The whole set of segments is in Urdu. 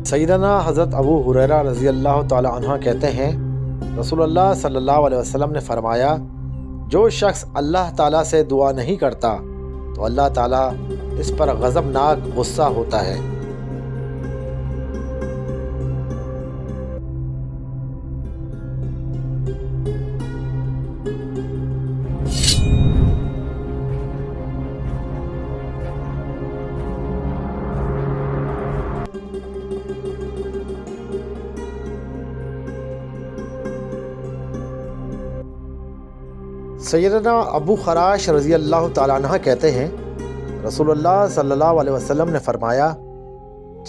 سیدنا حضرت ابو ہریرہ رضی اللہ تعالی عنہ کہتے ہیں رسول اللہ صلی اللہ علیہ وسلم نے فرمایا، جو شخص اللہ تعالیٰ سے دعا نہیں کرتا تو اللہ تعالیٰ اس پر غضبناک غصہ ہوتا ہے۔ سیدنا ابو خراش رضی اللہ تعالیٰ عنہ کہتے ہیں رسول اللہ صلی اللہ علیہ وسلم نے فرمایا،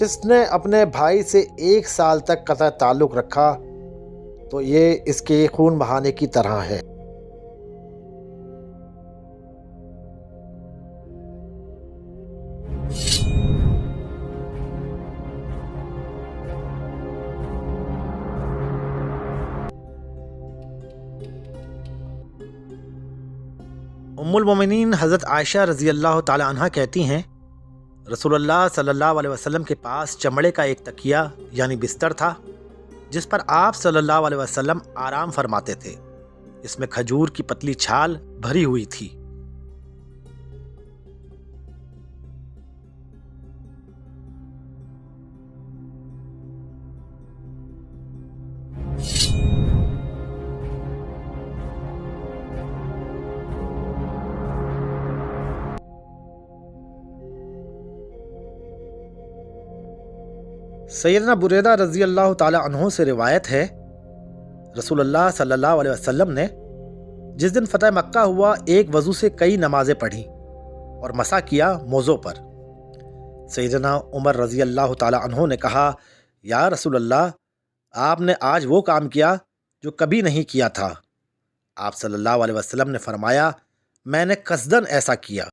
جس نے اپنے بھائی سے 1 سال تک قطع تعلق رکھا تو یہ اس کے خون بہانے کی طرح ہے۔ ام المومنین حضرت عائشہ رضی اللہ تعالی عنہ کہتی ہیں رسول اللہ صلی اللہ علیہ وسلم کے پاس چمڑے کا ایک تکیہ یعنی بستر تھا جس پر آپ صلی اللہ علیہ وسلم آرام فرماتے تھے۔ اس میں کھجور کی پتلی چھال بھری ہوئی تھی۔ سیدنا بریدہ رضی اللہ تعالی عنہ سے روایت ہے رسول اللہ صلی اللہ علیہ وسلم نے جس دن فتح مکہ ہوا ایک وضو سے کئی نمازیں پڑھیں اور مسح کیا موضوع پر۔ سیدنا عمر رضی اللہ تعالی عنہ نے کہا، یا رسول اللہ، آپ نے آج وہ کام کیا جو کبھی نہیں کیا تھا۔ آپ صلی اللہ علیہ وسلم نے فرمایا، میں نے قصداً ایسا کیا۔